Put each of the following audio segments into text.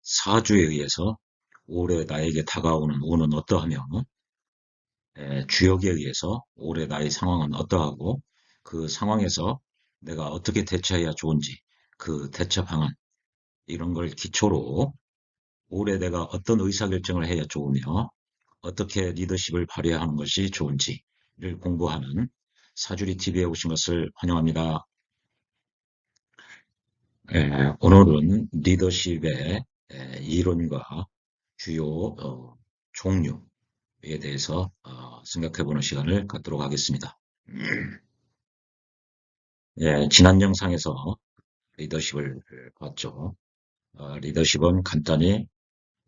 사주에 의해서 올해 나에게 다가오는 운은 어떠하며, 주역에 의해서 올해 나의 상황은 어떠하고, 그 상황에서 내가 어떻게 대처해야 좋은지, 그 대처 방안, 이런 걸 기초로 올해 내가 어떤 의사결정을 해야 좋으며, 어떻게 리더십을 발휘하는 것이 좋은지를 공부하는 사주리 TV에 오신 것을 환영합니다. 오늘은 리더십의 이론과 주요 종류에 대해서 생각해보는 시간을 갖도록 하겠습니다. 지난 영상에서 리더십을 봤죠. 리더십은 간단히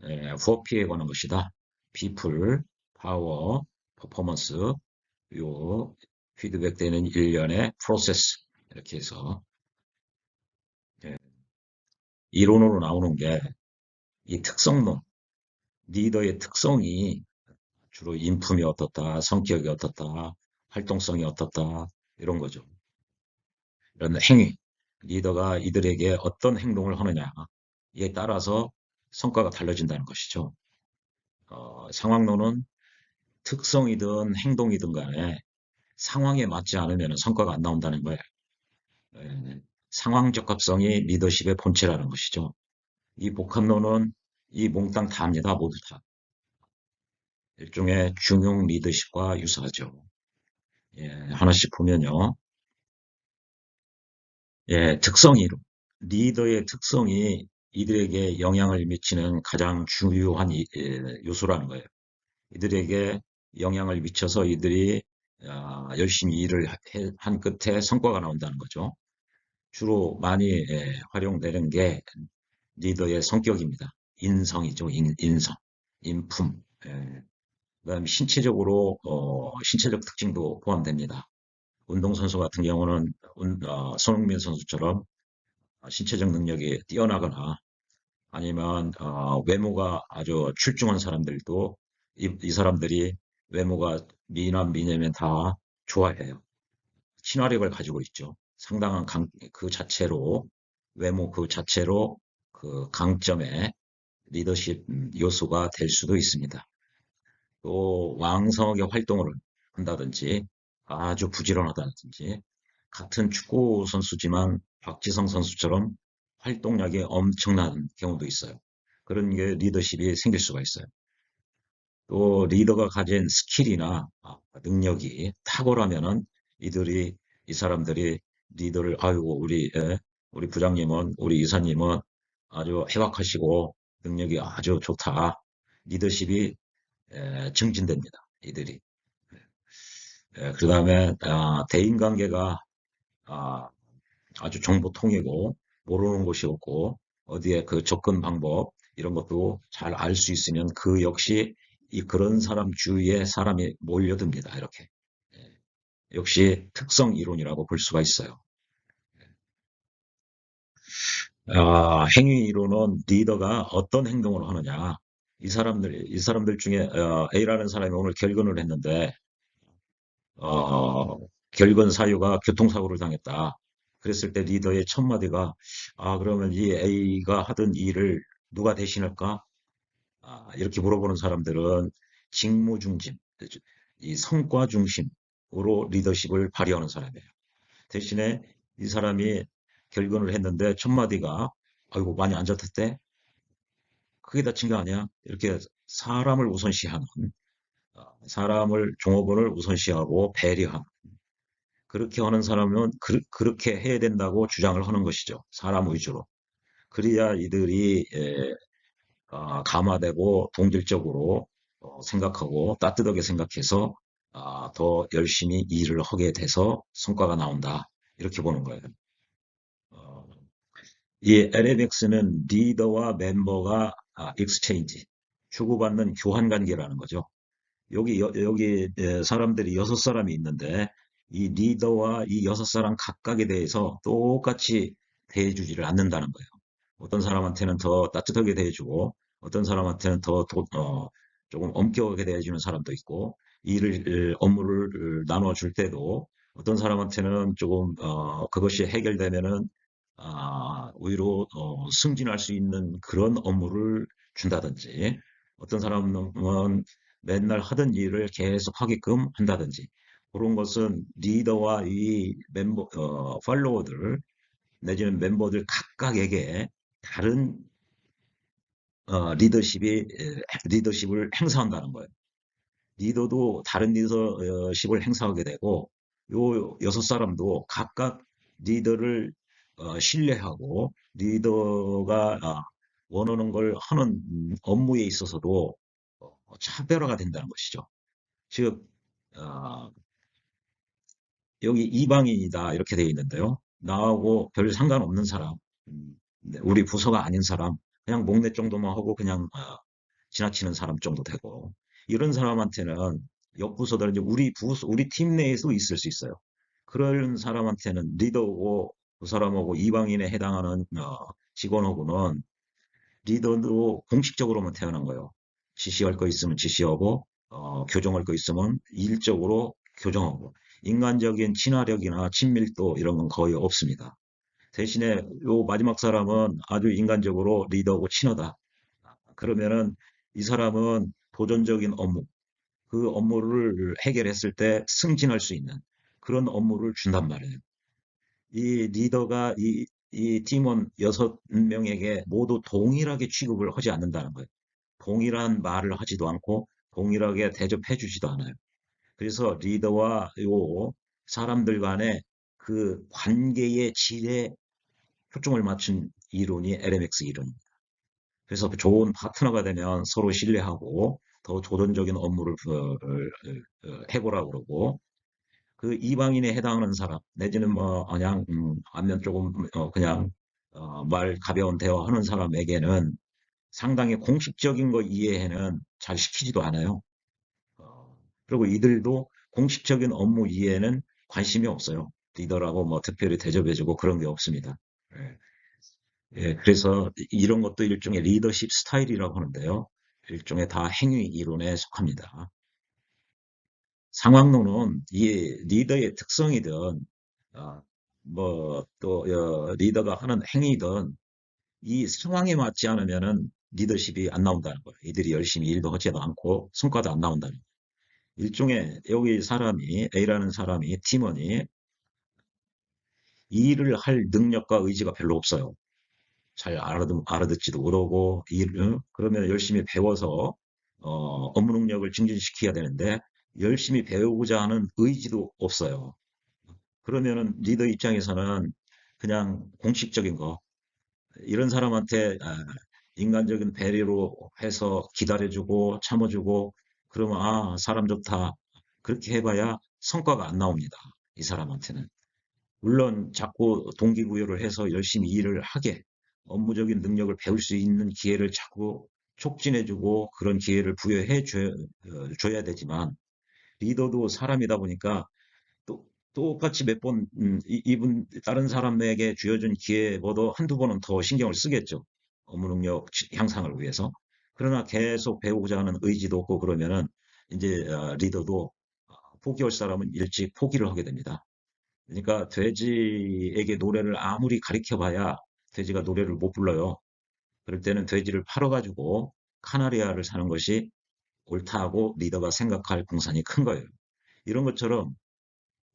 4P에 관한 것이다. people, power, performance, 요 피드백되는 일련의 프로세스 이렇게 해서 예, 이론으로 나오는 게 이 특성론, 리더의 특성이 주로 인품이 어떻다, 성격이 어떻다, 활동성이 어떻다 이런 거죠. 이런 행위, 리더가 이들에게 어떤 행동을 하느냐에 따라서 성과가 달라진다는 것이죠. 상황론은 특성이든 행동이든 간에 상황에 맞지 않으면 성과가 안 나온다는 거예요. 예, 상황 적합성이 리더십의 본체라는 것이죠. 이 복합론은 이 몽땅 다합니다. 모두 다. 일종의 중용 리더십과 유사하죠. 하나씩 보면요. 특성이론. 리더의 특성이 이들에게 영향을 미치는 가장 중요한 요소라는 거예요. 이들에게 영향을 미쳐서 이들이 열심히 일을 한 끝에 성과가 나온다는 거죠. 주로 많이 활용되는 게 리더의 성격입니다. 인성이죠. 인성, 인품. 그다음에 신체적 특징도 포함됩니다. 운동선수 같은 경우는 손흥민 선수처럼 신체적 능력이 뛰어나거나 아니면 외모가 아주 출중한 사람들도 이 사람들이 외모가 미남, 미녀면 다 좋아해요. 친화력을 가지고 있죠. 상당한 그 자체로 외모 그 자체로 그 강점의 리더십 요소가 될 수도 있습니다. 또 왕성하게 활동을 한다든지 아주 부지런하다든지 같은 축구 선수지만 박지성 선수처럼 활동량이 엄청난 경우도 있어요. 그런 게 리더십이 생길 수가 있어요. 또 리더가 가진 스킬이나 능력이 탁월하면은 이 사람들이 리더를 아이고 우리 부장님은 우리 이사님은 아주 해박하시고 능력이 아주 좋다. 리더십이 증진됩니다. 이들이. 그다음에 대인관계가 아, 아주 정보통이고 모르는 곳이 없고 어디에 그 접근 방법 이런 것도 잘 알 수 있으면 그 역시 그런 사람 주위에 사람이 몰려듭니다. 이렇게. 예, 역시 특성 이론이라고 볼 수가 있어요. 행위 이론은 리더가 어떤 행동을 하느냐. 이 사람들 중에 A라는 사람이 오늘 결근을 했는데 어, 결근 사유가 교통사고를 당했다. 그랬을 때 리더의 첫 마디가 그러면 이 A가 하던 일을 누가 대신할까? 이렇게 물어보는 사람들은 직무 중심, 이 성과 중심으로 리더십을 발휘하는 사람이에요. 대신에 이 사람이 결근을 했는데 첫 마디가 아이고 많이 안 좋댔대? 크게 다친 거 아니야? 이렇게 사람을 우선시하는 사람을 종업원을 우선시하고 배려하는 그렇게 하는 사람은 그렇게 해야 된다고 주장을 하는 것이죠. 사람 위주로. 그래야 이들이 감화되고 동질적으로 생각하고 따뜻하게 생각해서 더 열심히 일을 하게 돼서 성과가 나온다. 이렇게 보는 거예요. 어, 이 LMX는 리더와 멤버가 익스체인지, 주고받는 교환 관계라는 거죠. 여기 사람들이 6사람이 있는데 이 리더와 이 6사람 각각에 대해서 똑같이 대해주지를 않는다는 거예요. 어떤 사람한테는 더 따뜻하게 대해주고 어떤 사람한테는 조금 엄격하게 대해주는 사람도 있고 업무를 나눠줄 때도 어떤 사람한테는 조금 그것이 해결되면은 오히려 승진할 수 있는 그런 업무를 준다든지, 어떤 사람은 맨날 하던 일을 계속 하게끔 한다든지, 그런 것은 리더와 이 팔로워들 내지는 멤버들 각각에게 다른 리더십을 행사한다는 거예요. 리더도 다른 리더십을 행사하게 되고, 요 여섯 사람도 각각 리더를 신뢰하고, 리더가 원하는 걸 하는 업무에 있어서도 차별화가 된다는 것이죠. 즉, 어, 여기 이방인이다 이렇게 되어 있는데요. 나하고 별 상관없는 사람, 우리 부서가 아닌 사람, 그냥 목례 정도만 하고 그냥 지나치는 사람 정도 되고, 이런 사람한테는 옆 부서들 이제 우리 팀 내에도 있을 수 있어요. 그런 사람한테는 리더고 그 사람하고 이방인에 해당하는 직원하고는 리더도 공식적으로만 태어난 거예요. 지시할 거 있으면 지시하고, 교정할 거 있으면 일적으로 교정하고, 인간적인 친화력이나 친밀도 이런 건 거의 없습니다. 대신에 요 마지막 사람은 아주 인간적으로 리더고 친하다. 그러면은 이 사람은 도전적인 업무, 그 업무를 해결했을 때 승진할 수 있는 그런 업무를 준단 말이에요. 이 리더가 이 팀원 여섯 명에게 모두 동일하게 취급을 하지 않는다는 거예요. 동일한 말을 하지도 않고 동일하게 대접해 주지도 않아요. 그래서 리더와 요 사람들 간의 그 관계의 질에 초점을 맞춘 이론이 LMX 이론입니다. 그래서 좋은 파트너가 되면 서로 신뢰하고 더 조던적인 업무를 해보라고 그러고, 그 이방인에 해당하는 사람 내지는 뭐 그냥 안면 조금 그냥 말 가벼운 대화하는 사람에게는 상당히 공식적인 거 이해는 잘 시키지도 않아요. 그리고 이들도 공식적인 업무 이해는 관심이 없어요. 리더라고 뭐 특별히 대접해주고 그런 게 없습니다. 예. 예, 그래서 이런 것도 일종의 리더십 스타일이라고 하는데요. 일종의 다 행위 이론에 속합니다. 상황론은 이 리더의 특성이든, 리더가 하는 행위든 이 상황에 맞지 않으면은 리더십이 안 나온다는 거예요. 이들이 열심히 일도 하지도 않고 성과도 안 나온다는 거예요. 일종의 여기 사람이, A라는 사람이, 팀원이 일을 할 능력과 의지가 별로 없어요. 잘 알아듣지도 못하고, 그러면 열심히 배워서, 업무 능력을 증진시켜야 되는데, 열심히 배우고자 하는 의지도 없어요. 그러면은 리더 입장에서는 그냥 공식적인 거, 이런 사람한테 인간적인 배려로 해서 기다려주고 참아주고, 그러면 사람 좋다. 그렇게 해봐야 성과가 안 나옵니다. 이 사람한테는. 물론 자꾸 동기부여를 해서 열심히 일을 하게, 업무적인 능력을 배울 수 있는 기회를 자꾸 촉진해주고 그런 기회를 줘야 되지만, 리더도 사람이다 보니까 또 똑같이 몇 번, 이분 다른 사람에게 주어진 기회보다 한두 번은 더 신경을 쓰겠죠. 업무 능력 향상을 위해서. 그러나 계속 배우고자 하는 의지도 없고 그러면은 이제 리더도 포기할 사람은 일찍 포기를 하게 됩니다. 그러니까 돼지에게 노래를 아무리 가르쳐 봐야 돼지가 노래를 못 불러요. 그럴 때는 돼지를 팔아가지고 카나리아를 사는 것이 옳다고 리더가 생각할 공산이 큰 거예요. 이런 것처럼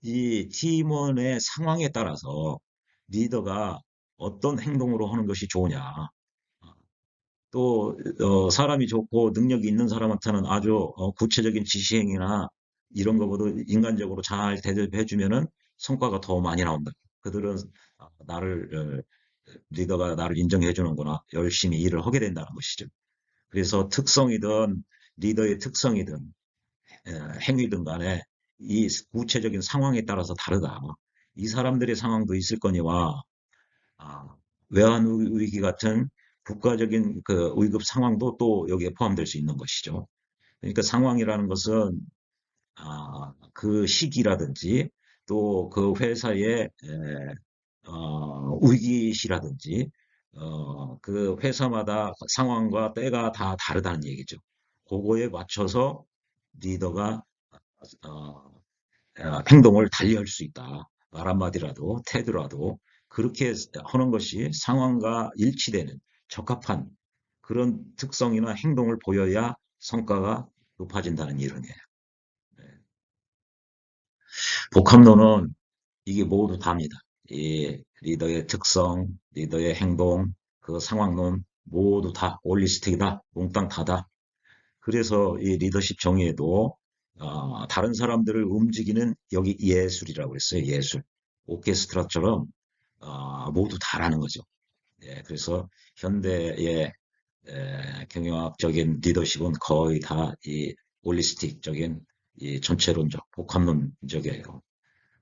이 팀원의 상황에 따라서 리더가 어떤 행동으로 하는 것이 좋으냐. 또 사람이 좋고 능력이 있는 사람한테는 아주 구체적인 지시행위나 이런 거보다 인간적으로 잘 대접해 주면은 성과가 더 많이 나온다. 그들은 리더가 나를 인정해 주는구나. 열심히 일을 하게 된다는 것이죠. 그래서 특성이든 리더의 특성이든 행위든 간에 이 구체적인 상황에 따라서 다르다. 이 사람들의 상황도 있을 거니와 아, 외환 위기 같은 국가적인 그 위급 상황도 또 여기에 포함될 수 있는 것이죠. 그러니까 상황이라는 것은 그 시기라든지 또 그 회사의 위기시라든지 그 회사마다 상황과 때가 다 다르다는 얘기죠. 그거에 맞춰서 리더가 어, 행동을 달리할 수 있다. 말 한마디라도, 태도라도 그렇게 하는 것이 상황과 일치되는 적합한 그런 특성이나 행동을 보여야 성과가 높아진다는 이론이에요. 네. 복합론은 이게 모두 답니다. 이 리더의 특성, 리더의 행동, 그 상황론 모두 다 홀리스틱이다, 몽땅 다다. 그래서 이 리더십 정의에도 다른 사람들을 움직이는 여기 예술이라고 했어요. 예술. 오케스트라처럼 모두 다라는 거죠. 예, 그래서 현대의 경영학적인 리더십은 거의 다 이 홀리스틱적인 이 전체론적, 복합론적이에요.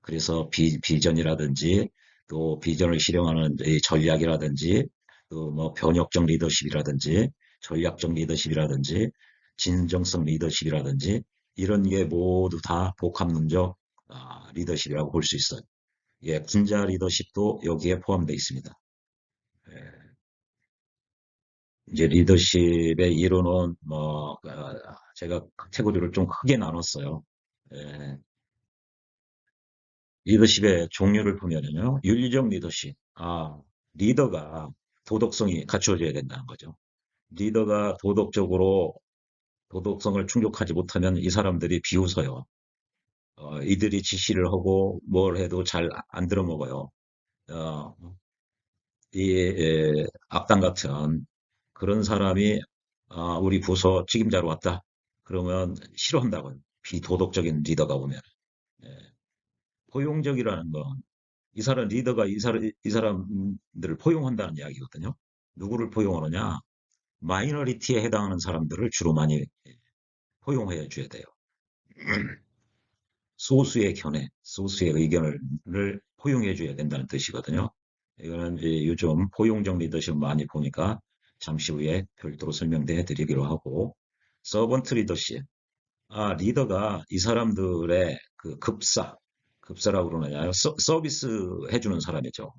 그래서 비전이라든지 또 비전을 실행하는 이 전략이라든지 또 뭐 변혁적 리더십이라든지 전략적 리더십이라든지 진정성 리더십이라든지 이런 게 모두 다 복합론적 리더십이라고 볼 수 있어요. 예, 군자 리더십도 여기에 포함되어 있습니다. 예, 이제 리더십의 이론은 뭐 제가 카테고리를 좀 크게 나눴어요. 예, 리더십의 종류를 보면은요, 윤리적 리더십. 리더가 도덕성이 갖추어져야 된다는 거죠. 리더가 도덕성을 충족하지 못하면 이 사람들이 비웃어요. 이들이 지시를 하고 뭘 해도 잘 안 들어먹어요. 어, 악당 같은 그런 사람이 우리 부서 책임자로 왔다. 그러면 싫어한다고요. 비도덕적인 리더가 오면. 예, 포용적이라는 건 이 사람 리더가 이 사람들을 포용한다는 이야기거든요. 누구를 포용하느냐? 마이너리티에 해당하는 사람들을 주로 많이 포용해 줘야 돼요. 소수의 견해, 소수의 의견을 포용해 줘야 된다는 뜻이거든요. 이거는 이제 요즘 포용적 리더십 많이 보니까 잠시 후에 별도로 설명해 드리기로 하고, 서번트 리더십. 리더가 이 사람들의 그 급사라고 그러느냐요? 서비스 해주는 사람이죠.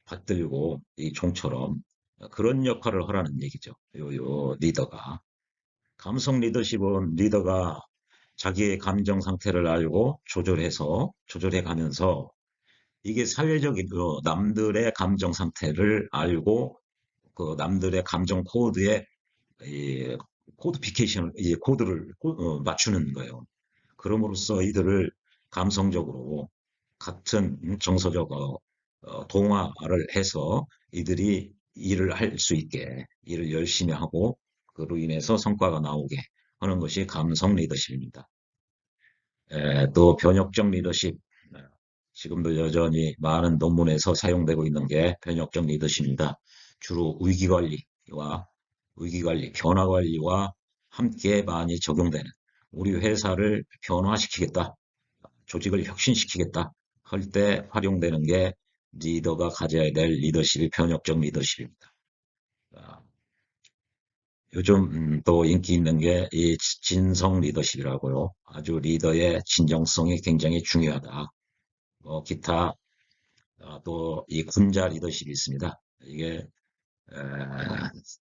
받들고 이 종처럼 그런 역할을 하라는 얘기죠. 요 리더가. 감성 리더십은 리더가 자기의 감정 상태를 알고 조절해 가면서 이게 사회적인 남들의 감정 상태를 알고 그 남들의 감정 코드에 이 코드피케이션, 이 코드를 맞추는 거예요. 그럼으로써 이들을 감성적으로 같은 정서적 동화를 해서 이들이 일을 할 수 있게 일을 열심히 하고 그로 인해서 성과가 나오게 하는 것이 감성 리더십입니다. 또 변혁적 리더십, 지금도 여전히 많은 논문에서 사용되고 있는 게 변혁적 리더십입니다. 주로 위기관리, 변화관리와 함께 많이 적용되는 우리 회사를 변화시키겠다, 조직을 혁신시키겠다 할 때 활용되는 게 리더가 가져야 될 리더십이 변혁적 리더십입니다. 아, 요즘 또 인기 있는 게 이 진성 리더십이라고요. 아주 리더의 진정성이 굉장히 중요하다. 기타 또 이 군자 리더십이 있습니다. 이게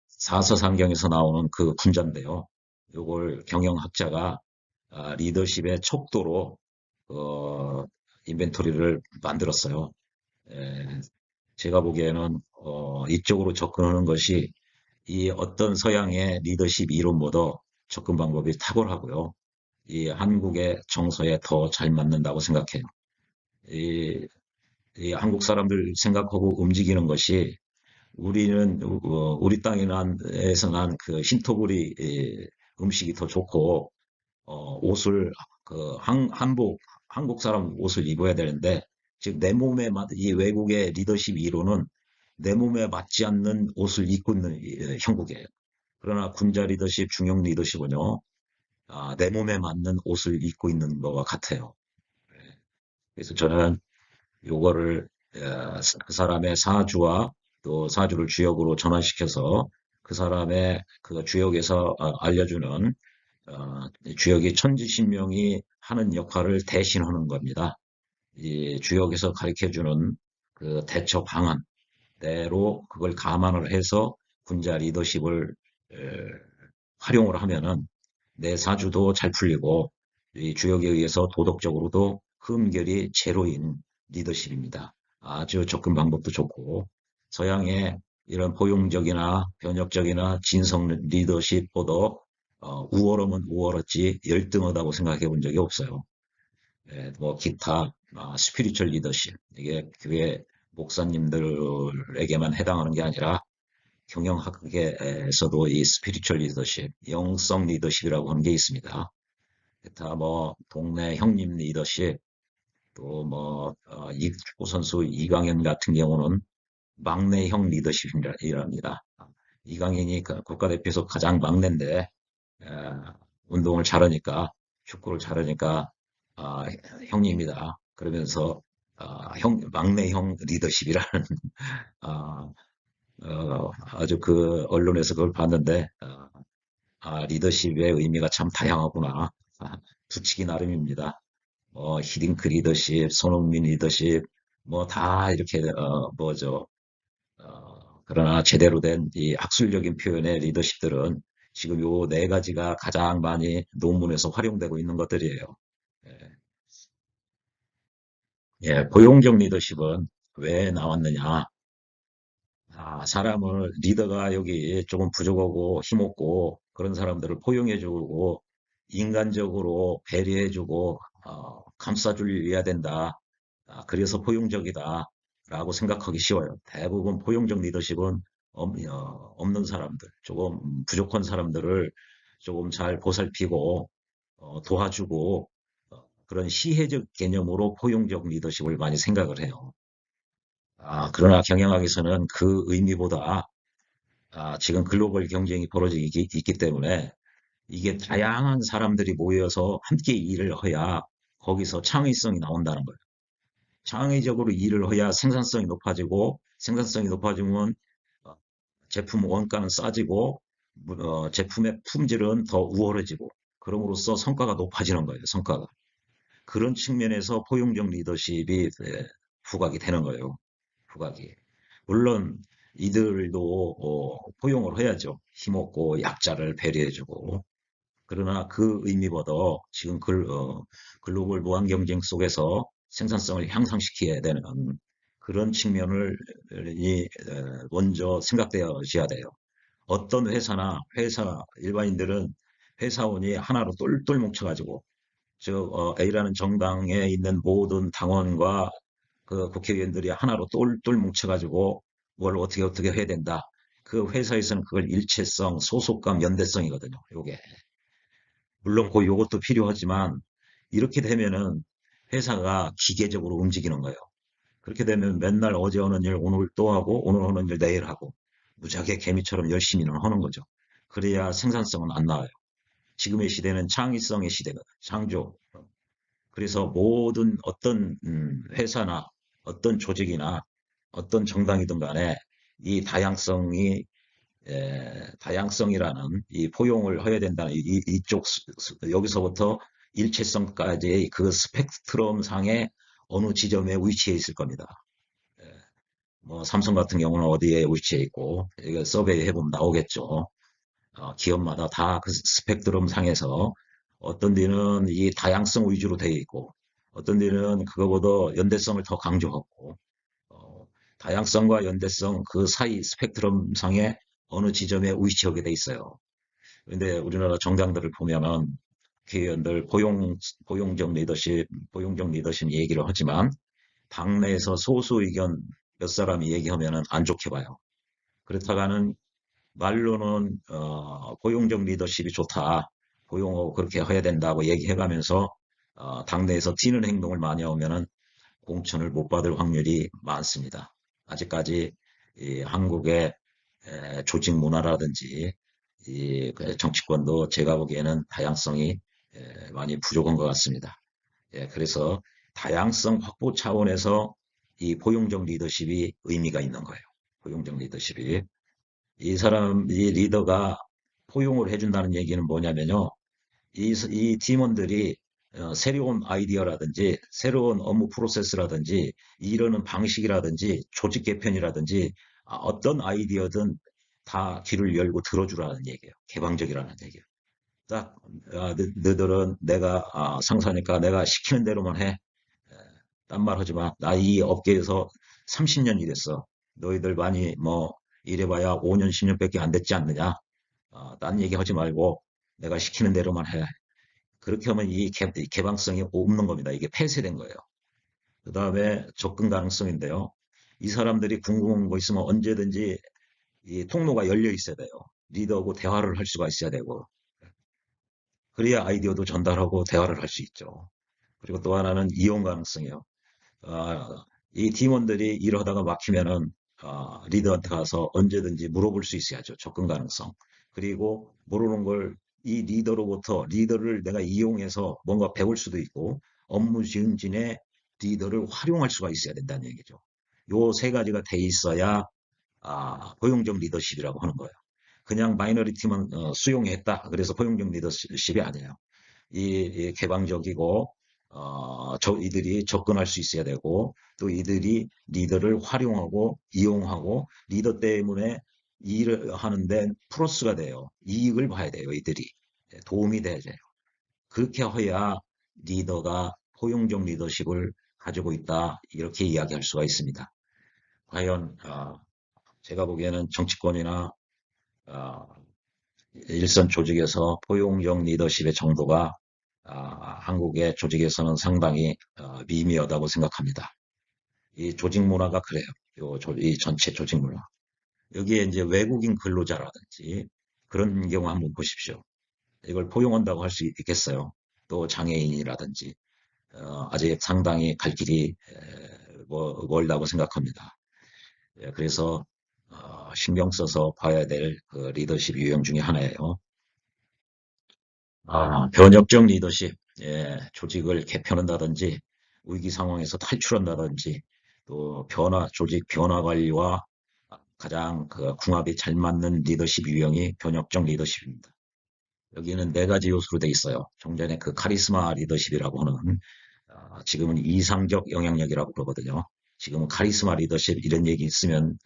사서상경에서 나오는 그 군자인데요. 요걸 경영학자가 리더십의 척도로 인벤토리를 만들었어요. 에, 제가 보기에는 이쪽으로 접근하는 것이 이 어떤 서양의 리더십 이론보다 접근 방법이 탁월하고요. 이 한국의 정서에 더 잘 맞는다고 생각해요. 이, 이 한국 사람들 생각하고 움직이는 것이 우리는 우리 에서 난 그 신토부리 음식이 더 좋고 옷을 한복 한국 사람 옷을 입어야 되는데 즉 내 몸에 이 외국의 리더십 이론은 내 몸에 맞지 않는 옷을 입고 있는 형국이에요. 그러나 군자 리더십, 중용 리더십은요, 내 몸에 맞는 옷을 입고 있는 것과 같아요. 그래서 저는 요거를 그 사람의 사주와 또 사주를 주역으로 전환시켜서 그 사람의 그 주역에서 알려주는 주역이 천지신명이 하는 역할을 대신하는 겁니다. 이 주역에서 가르쳐주는 그 대처 방안대로 그걸 감안을 해서 군자 리더십을 에, 활용을 하면은 내 사주도 잘 풀리고 이 주역에 의해서 도덕적으로도 흠결이 제로인 리더십입니다. 아주 접근 방법도 좋고, 서양의 이런 포용적이나 변혁적이나 진성 리더십보다 우월하면 우월했지 열등하다고 생각해 본 적이 없어요. 예, 뭐 기타 스피리추얼 리더십 이게 교회 목사님들에게만 해당하는 게 아니라 경영학에서도 이 스피리추얼 리더십, 영성 리더십이라고 하는 게 있습니다. 기타 뭐 동네 형님 리더십, 또 뭐 축구 선수 이강인 같은 경우는 막내형 리더십이랍니다. 이강인이 국가대표에서 가장 막내인데 에, 운동을 잘하니까 축구를 잘하니까 아, 형님이다. 그러면서 막내형 리더십이라는 아, 아주 그 언론에서 그걸 봤는데 리더십의 의미가 참 다양하구나. 붙이기 나름입니다. 히딩크 리더십, 손흥민 리더십, 뭐 다 이렇게 뭐죠. 그러나 제대로 된 이 학술적인 표현의 리더십들은 지금 요 네 가지가 가장 많이 논문에서 활용되고 있는 것들이에요. 예, 예, 고용적 리더십은 왜 나왔느냐? 사람을 리더가 여기 조금 부족하고 힘없고 그런 사람들을 포용해주고 인간적으로 배려해주고 감싸줘야 된다. 그래서 포용적이다. 라고 생각하기 쉬워요. 대부분 포용적 리더십은 없는 사람들, 조금 부족한 사람들을 조금 잘 보살피고 도와주고 그런 시혜적 개념으로 포용적 리더십을 많이 생각을 해요. 그러나 경영학에서는 그 의미보다 지금 글로벌 경쟁이 벌어지고 있기 때문에 이게 다양한 사람들이 모여서 함께 일을 해야 거기서 창의성이 나온다는 거예요. 창의적으로 일을 해야 생산성이 높아지고 생산성이 높아지면 어, 제품 원가는 싸지고 제품의 품질은 더 우월해지고 그럼으로써 성과가 높아지는 거예요. 성과가. 그런 측면에서 포용적 리더십이 부각이 되는 거예요. 부각이. 물론 이들도 포용을 해야죠. 힘없고 약자를 배려해주고. 그러나 그 의미보다 지금 글로벌 무한 경쟁 속에서 생산성을 향상시켜야 되는 그런 측면을 먼저 생각되어져야 돼요. 어떤 일반인들은 회사원이 하나로 똘똘 뭉쳐가지고 A라는 정당에 있는 모든 당원과 그 국회의원들이 하나로 똘똘 뭉쳐가지고 뭘 어떻게 해야 된다. 그 회사에서는 그걸 일체성, 소속감, 연대성이거든요. 요게. 물론 요것도 필요하지만 이렇게 되면은 회사가 기계적으로 움직이는 거예요. 그렇게 되면 맨날 어제 하는 일 오늘 또 하고 오늘 하는 일 내일 하고 무지하게 개미처럼 열심히는 하는 거죠. 그래야 생산성은 안 나와요. 지금의 시대는 창의성의 시대거든. 창조. 그래서 모든 어떤 회사나 어떤 조직이나 어떤 정당이든 간에 이 다양성이라는 이 포용을 해야 된다는 이쪽 여기서부터 일체성까지의 그 스펙트럼 상의 어느 지점에 위치해 있을 겁니다. 예, 뭐 삼성 같은 경우는 어디에 위치해 있고 이거 서베이 해보면 나오겠죠. 기업마다 다 그 스펙트럼 상에서 어떤 데는 이 다양성 위주로 되어 있고 어떤 데는 그거보다 연대성을 더 강조하고 어, 다양성과 연대성 그 사이 스펙트럼 상에 어느 지점에 위치하게 돼 있어요. 그런데 우리나라 정당들을 보면은 국회의원들 포용적 리더십 얘기를 하지만 당내에서 소수 의견 몇 사람이 얘기하면은 안 좋게 봐요. 그렇다가는 말로는 포용적 리더십이 좋다. 포용하고 그렇게 해야 된다고 얘기해가면서 당내에서 튀는 행동을 많이 하면은 공천을 못 받을 확률이 많습니다. 아직까지 이 한국의 조직 문화라든지 그 정치권도 제가 보기에는 다양성이 많이 부족한 것 같습니다. 그래서 다양성 확보 차원에서 이 포용적 리더십이 의미가 있는 거예요. 포용적 리더십이. 이 리더가 포용을 해준다는 얘기는 뭐냐면요. 이 팀원들이 새로운 아이디어라든지 새로운 업무 프로세스라든지 이러는 방식이라든지 조직 개편이라든지 어떤 아이디어든 다 귀를 열고 들어주라는 얘기예요. 개방적이라는 얘기예요. 딱 너희들은 내가 상사니까 내가 시키는 대로만 해. 딴 말 하지 마. 나 이 업계에서 30년 일했어. 너희들 많이 뭐 일해봐야 5년, 10년밖에 안 됐지 않느냐? 딴 얘기하지 말고 내가 시키는 대로만 해. 그렇게 하면 이 개방성이 없는 겁니다. 이게 폐쇄된 거예요. 그 다음에 접근 가능성인데요. 이 사람들이 궁금한 거 있으면 언제든지 이 통로가 열려 있어야 돼요. 리더하고 대화를 할 수가 있어야 되고, 그래야 아이디어도 전달하고 대화를 할 수 있죠. 그리고 또 하나는 이용 가능성이요. 이 팀원들이 일하다가 막히면은 리더한테 가서 언제든지 물어볼 수 있어야죠. 접근 가능성. 그리고 모르는 걸 이 리더로부터 리더를 내가 이용해서 뭔가 배울 수도 있고 업무 증진에 리더를 활용할 수가 있어야 된다는 얘기죠. 요 세 가지가 돼 있어야 포용적 리더십이라고 하는 거예요. 그냥 마이너리티만 수용했다. 그래서 포용적 리더십이 아니에요. 이 개방적이고 이들이 접근할 수 있어야 되고 또 이들이 리더를 활용하고 이용하고 리더 때문에 일을 하는데 플러스가 돼요. 이익을 봐야 돼요. 이들이 도움이 돼야 돼요. 그렇게 해야 리더가 포용적 리더십을 가지고 있다. 이렇게 이야기할 수가 있습니다. 과연 제가 보기에는 정치권이나 어, 일선 조직에서 포용적 리더십의 정도가 한국의 조직에서는 상당히 미미하다고 생각합니다. 이 조직 문화가 그래요. 이 전체 조직 문화. 여기에 이제 외국인 근로자라든지 그런 경우 한번 보십시오. 이걸 포용한다고 할 수 있겠어요. 또 장애인이라든지 아직 상당히 갈 길이 멀다고 생각합니다. 예, 그래서 신경 써서 봐야 될그 리더십 유형 중에 하나예요. 변혁적 리더십, 예, 조직을 개편한다든지, 위기 상황에서 탈출한다든지, 또 조직 변화 관리와 가장 그 궁합이 잘 맞는 리더십 유형이 변혁적 리더십입니다. 여기는 네 가지 요소로 돼 있어요. 좀 전에 그 카리스마 리더십이라고 하는, 지금은 이상적 영향력이라고 그러거든요. 지금은 카리스마 리더십 이런 얘기 있으면,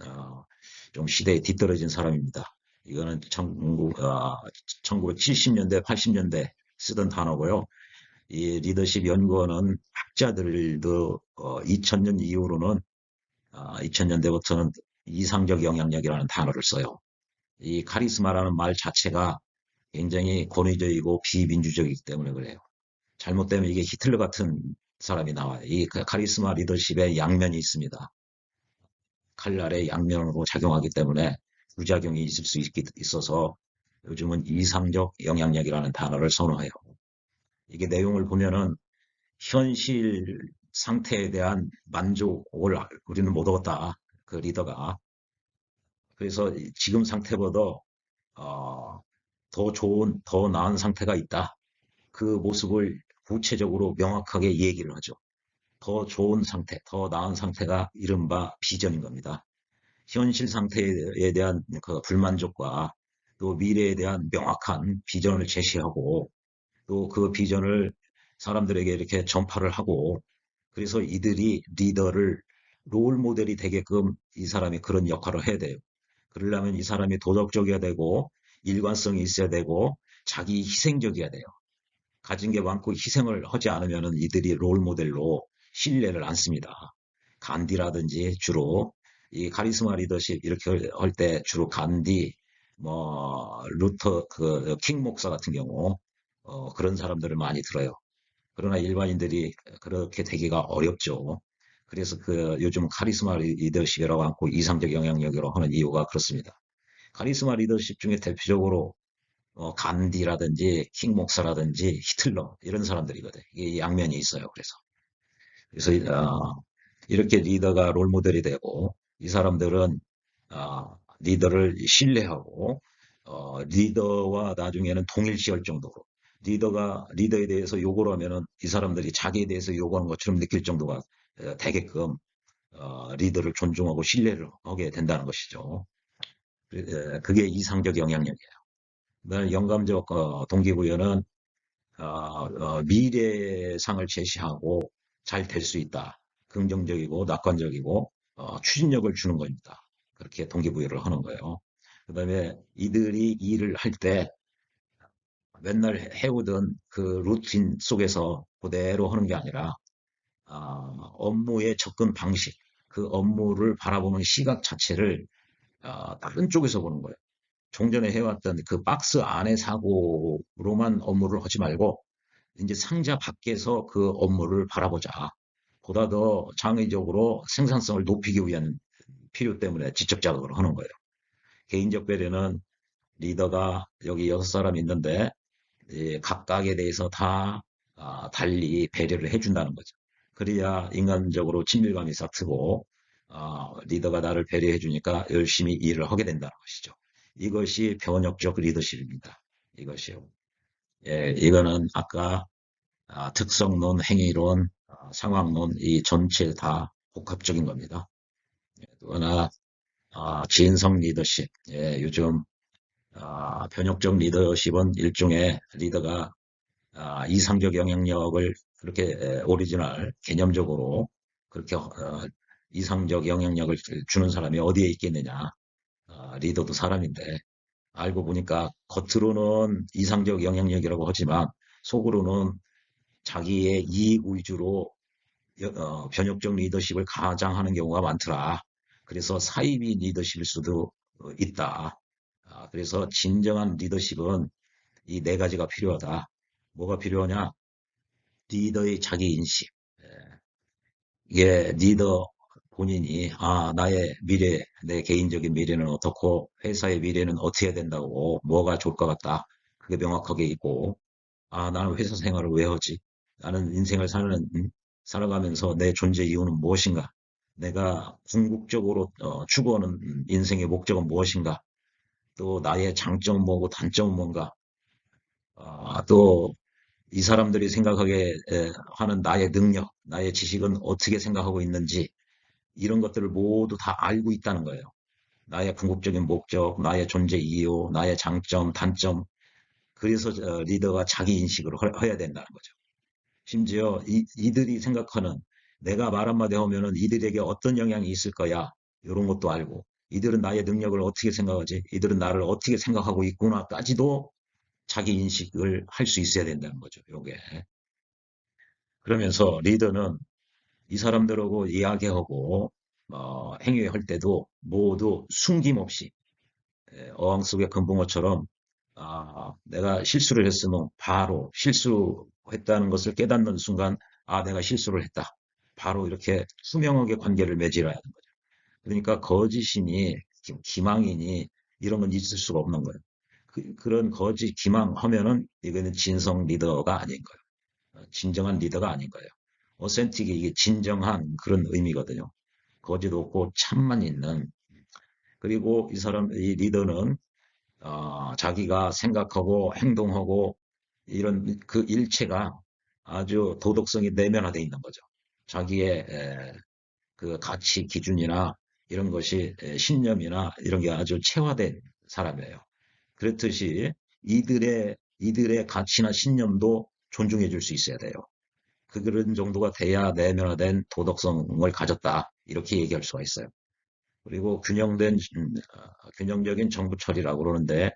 좀 시대에 뒤떨어진 사람입니다. 이거는 1970년대, 80년대 쓰던 단어고요. 이 리더십 연구원은 학자들도 2000년 이후로는 2000년대부터는 이상적 영향력이라는 단어를 써요. 이 카리스마라는 말 자체가 굉장히 권위적이고 비민주적이기 때문에 그래요. 잘못되면 이게 히틀러 같은 사람이 나와요. 이 카리스마 리더십의 양면이 있습니다. 칼날의 양면으로 작용하기 때문에 부작용이 있을 수 있어서 요즘은 이상적 영향력이라는 단어를 선호해요. 이게 내용을 보면은 현실 상태에 대한 만족을 우리는 못 얻었다. 그 리더가. 그래서 지금 상태보다 더 좋은, 더 나은 상태가 있다. 그 모습을 구체적으로 명확하게 얘기를 하죠. 더 좋은 상태, 더 나은 상태가 이른바 비전인 겁니다. 현실 상태에 대한 그 불만족과 또 미래에 대한 명확한 비전을 제시하고 또 그 비전을 사람들에게 이렇게 전파를 하고 그래서 이들이 리더를 롤 모델이 되게끔 이 사람이 그런 역할을 해야 돼요. 그러려면 이 사람이 도덕적이어야 되고 일관성이 있어야 되고 자기 희생적이어야 돼요. 가진 게 많고 희생을 하지 않으면 이들이 롤 모델로 신뢰를 않습니다. 간디라든지 주로 이 카리스마 리더십 이렇게 할 때 주로 간디, 뭐 루터 킹 목사 같은 경우 그런 사람들을 많이 들어요. 그러나 일반인들이 그렇게 되기가 어렵죠. 그래서 요즘 카리스마 리더십이라고 하고 이상적 영향력이라고 하는 이유가 그렇습니다. 카리스마 리더십 중에 대표적으로 간디라든지 킹 목사라든지 히틀러 이런 사람들이거든. 이게 양면이 있어요. 그래서 이렇게 리더가 롤 모델이 되고 이 사람들은 리더를 신뢰하고 리더와 나중에는 동일시할 정도로 리더에 대해서 욕을 하면은 이 사람들이 자기에 대해서 욕하는 것처럼 느낄 정도가 되게끔 리더를 존중하고 신뢰를 하게 된다는 것이죠. 그게 이상적 영향력이에요. 그다음에 영감적 동기부여는 미래상을 제시하고 잘 될 수 있다. 긍정적이고 낙관적이고 추진력을 주는 겁니다. 그렇게 동기부여를 하는 거예요. 그다음에 이들이 일을 할 때 맨날 해오던 그 루틴 속에서 그대로 하는 게 아니라 업무의 접근 방식, 그 업무를 바라보는 시각 자체를 다른 쪽에서 보는 거예요. 종전에 해왔던 그 박스 안에 사고로만 업무를 하지 말고 이제 상자 밖에서 그 업무를 바라보자. 보다 더 장의적으로 생산성을 높이기 위한 필요 때문에 지적 자극을 하는 거예요. 개인적 배려는 리더가 여기 6사람 있는데 각각에 대해서 다 달리 배려를 해준다는 거죠. 그래야 인간적으로 친밀감이 싹 트고 리더가 나를 배려해 주니까 열심히 일을 하게 된다는 것이죠. 이것이 변혁적 리더십입니다. 이것이요. 예, 이거는 아까 특성론, 행위론, 상황론 이 전체 다 복합적인 겁니다. 예, 또 하나 진성 리더십. 예, 요즘 변혁적 리더십은 일종의 리더가 이상적 영향력을 그렇게 오리지널 개념적으로 그렇게 이상적 영향력을 주는 사람이 어디에 있겠느냐. 리더도 사람인데 알고 보니까 겉으로는 이상적 영향력이라고 하지만 속으로는 자기의 이익 위주로 변혁적 리더십을 가장하는 경우가 많더라. 그래서 사이비 리더십일 수도 있다. 그래서 진정한 리더십은 이 네 가지가 필요하다. 뭐가 필요하냐? 리더의 자기 인식. 이게 리더 본인이 나의 미래, 내 개인적인 미래는 어떻고 회사의 미래는 어떻게 해야 된다고 뭐가 좋을 것 같다. 그게 명확하게 있고 나는 회사 생활을 왜 하지? 나는 인생을 살아가면서 내 존재 이유는 무엇인가? 내가 궁극적으로 추구하는 인생의 목적은 무엇인가? 또 나의 장점은 뭐고 단점은 뭔가? 또 이 사람들이 생각하게 하는 나의 능력, 나의 지식은 어떻게 생각하고 있는지 이런 것들을 모두 다 알고 있다는 거예요. 나의 궁극적인 목적, 나의 존재 이유, 나의 장점, 단점. 그래서 리더가 자기 인식을 해야 된다는 거죠. 심지어 이들이 생각하는 내가 말 한마디 하면은 이들에게 어떤 영향이 있을 거야. 이런 것도 알고 이들은 나의 능력을 어떻게 생각하지? 이들은 나를 어떻게 생각하고 있구나까지도 자기 인식을 할 수 있어야 된다는 거죠. 요게. 그러면서 리더는 이 사람들하고 이야기하고 행위할 때도 모두 숨김없이 어항 속의 금붕어처럼 내가 실수를 했으면 바로 실수했다는 것을 깨닫는 순간 내가 실수를 했다. 바로 이렇게 투명하게 관계를 맺으라 하는 거죠. 그러니까 거짓이니 기망이니 이런 건 있을 수가 없는 거예요. 그런 거짓 기망하면은 이거는 진성 리더가 아닌 거예요. 진정한 리더가 아닌 거예요. 어센틱이 이게 진정한 그런 의미거든요. 거짓 없고 참만 있는. 그리고 이 리더는 자기가 생각하고 행동하고 이런 그 일체가 아주 도덕성이 내면화되어 있는 거죠. 자기의 그 가치 기준이나 이런 것이 신념이나 이런 게 아주 체화된 사람이에요. 그렇듯이 이들의 가치나 신념도 존중해 줄 수 있어야 돼요. 그런 정도가 돼야 내면화된 도덕성을 가졌다. 이렇게 얘기할 수가 있어요. 그리고 균형적인 정부 처리라고 그러는데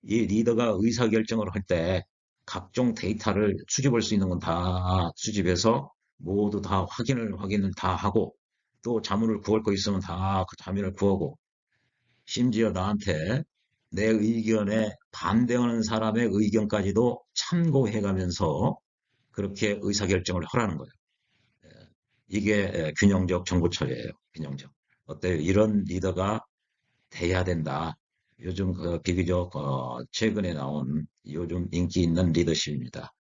이 리더가 의사결정을 할 때 각종 데이터를 수집할 수 있는 건 다 수집해서 모두 다 확인을 다 하고 또 자문을 구할 거 있으면 다 그 자문을 구하고 심지어 나한테 내 의견에 반대하는 사람의 의견까지도 참고해가면서 그렇게 의사결정을 하라는 거예요. 이게 균형적 정보 처리예요. 균형적. 어때요? 이런 리더가 돼야 된다. 요즘 그 비교적 최근에 나온 요즘 인기 있는 리더십입니다.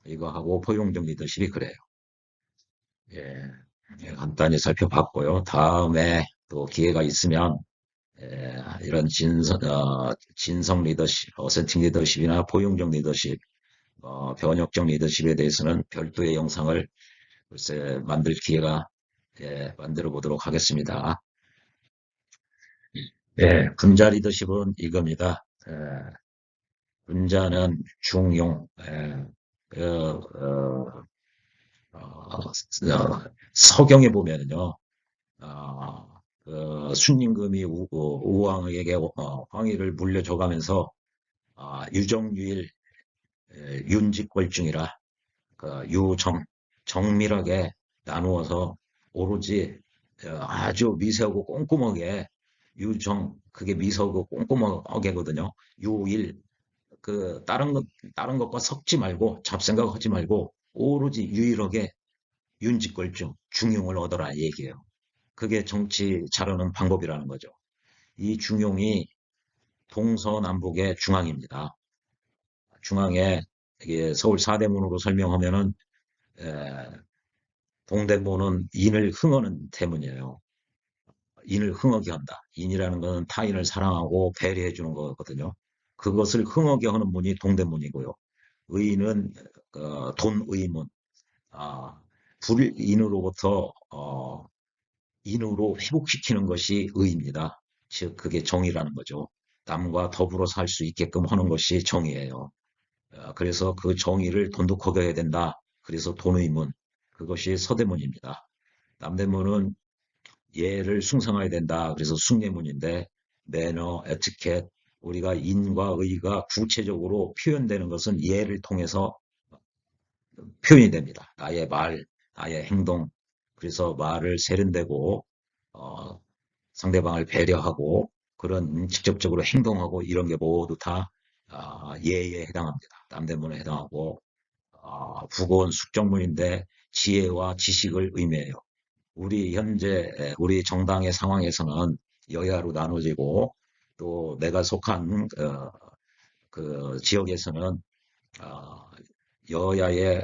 이거하고 포용적 리더십이 그래요. 예, 간단히 살펴봤고요. 다음에 또 기회가 있으면 이런 진성 리더십, 어센팅 리더십이나 포용적 리더십, 변혁적 리더십에 대해서는 별도의 영상을 글쎄 만들 기회가 만들어 보도록 하겠습니다. 분자 리더십은 이겁니다. 분자는 중용, 그, 서경에 보면은요, 그 순임금이 우왕에게 황위를 물려줘가면서 유정유일 윤직걸중이라 그 정밀하게 나누어서 오로지 아주 미세하고 꼼꼼하게 유정, 그게 미세하고 꼼꼼하게거든요. 유일, 다른 것과 섞지 말고 잡생각하지 말고 오로지 유일하게 윤직걸중, 중용을 얻어라 이 얘기예요. 그게 정치 잘하는 방법이라는 거죠. 이 중용이 동서남북의 중앙입니다. 중앙에 이게 서울 사대문으로 설명하면은 에, 동대문은 인을 흥하는 대문이에요. 인을 흥하게 한다. 인이라는 것은 타인을 사랑하고 배려해 주는 거거든요. 그것을 흥하게 하는 문이 동대문이고요. 의는 돈의문, 아, 불인으로부터 인으로 회복시키는 것이 의입니다. 즉 그게 정의라는 거죠. 남과 더불어 살 수 있게끔 하는 것이 정의예요. 그래서 그 정의를 돈독하게 해야 된다. 그래서 돈의문, 그것이 서대문입니다. 남대문은 예를 숭상해야 된다. 그래서 숭례문인데 매너, 에티켓, 우리가 인과 의가 구체적으로 표현되는 것은 예를 통해서 표현이 됩니다. 나의 말, 나의 행동. 그래서 말을 세련되고 어, 상대방을 배려하고 그런 직접적으로 행동하고 이런 게 모두 다 예에 해당합니다. 남대문에 해당하고 국어는 숙정문인데 지혜와 지식을 의미해요. 우리 현재 우리 정당의 상황에서는 여야로 나눠지고 또 내가 속한 그 지역에서는 어, 여야의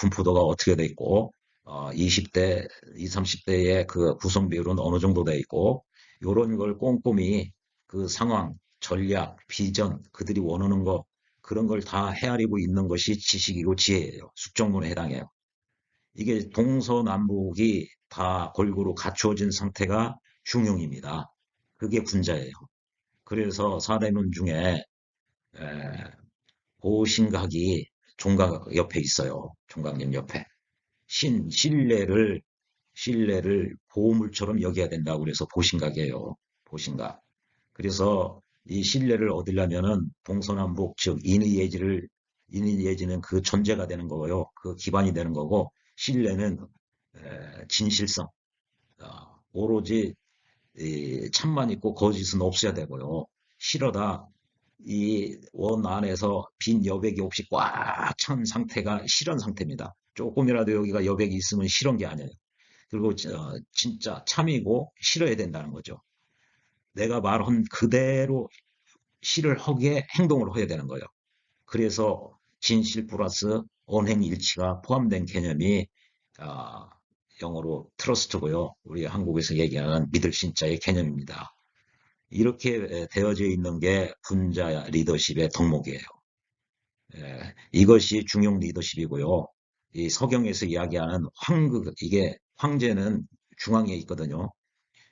분포도가 어떻게 돼 있고 20대, 20, 30대의 그 구성 비율은 어느 정도 돼 있고 이런 걸 꼼꼼히 그 상황, 전략, 비전, 그들이 원하는 거 그런 걸 다 헤아리고 있는 것이 지식이고 지혜예요. 숙정문에 해당해요. 이게 동서남북이 다 골고루 갖추어진 상태가 중용입니다. 그게 군자예요. 그래서 사대문 중에 보신각이 종각 옆에 있어요. 종각님 옆에. 신뢰를 보물처럼 여겨야 된다고 그래서 보신각이에요. 보신각. 그래서 이 신뢰를 얻으려면은 동서남북, 즉 인의예지는 그 전제가 되는 거고요. 그 기반이 되는 거고, 신뢰는 진실성, 오로지 참만 있고 거짓은 없어야 되고요. 실어다 이 원 안에서 빈 여백이 없이 꽉 찬 상태가 실현 상태입니다. 조금이라도 여기가 여백이 있으면 실한 게 아니에요. 그리고 진짜 참이고 실어야 된다는 거죠. 내가 말한 그대로 실을 하게 행동을 해야 되는 거예요. 그래서 진실 플러스 언행일치가 포함된 개념이 아, 영어로 트러스트고요. 우리 한국에서 얘기하는 믿을 신자의 개념입니다. 이렇게 되어져 있는 게 군자 리더십의 덕목이에요. 이것이 중용 리더십이고요. 이 서경에서 이야기하는 황극, 이게 황제는 중앙에 있거든요.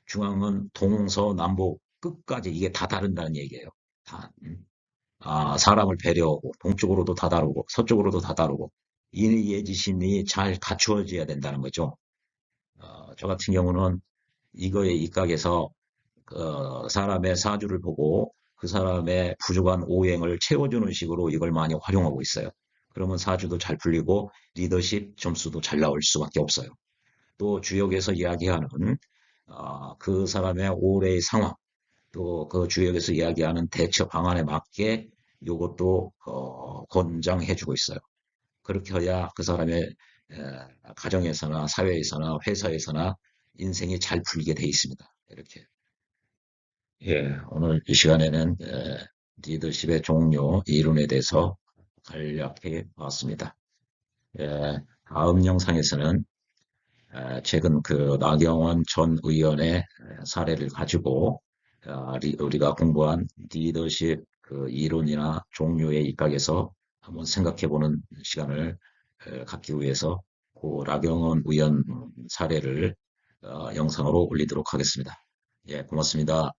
중앙은 동서남북 끝까지 이게 다 다른다는 얘기예요. 다. 사람을 배려하고 동쪽으로도 다 다르고 서쪽으로도 다 다르고 인의예지심이 잘 갖추어져야 된다는 거죠. 저 같은 경우는 이거에 입각해서 사람의 사주를 보고 그 사람의 부족한 오행을 채워주는 식으로 이걸 많이 활용하고 있어요. 그러면 사주도 잘 풀리고 리더십 점수도 잘 나올 수밖에 없어요. 또 주역에서 이야기하는 그 사람의 올해의 상황, 또 그 주역에서 이야기하는 대처 방안에 맞게 이것도 권장해주고 있어요. 그렇게 해야 그 사람의 가정에서나 사회에서나 회사에서나 인생이 잘 풀리게 돼 있습니다. 이렇게. 예, 오늘 이 시간에는 리더십의 종류, 이론에 대해서 간략히 봤습니다. 예, 다음 영상에서는 최근 그 나경원 전 의원의 사례를 가지고 우리가 공부한 리더십 그 이론이나 종류에 입각해서 한번 생각해보는 시간을 갖기 위해서 그 나경원 의원 사례를 영상으로 올리도록 하겠습니다. 예, 고맙습니다.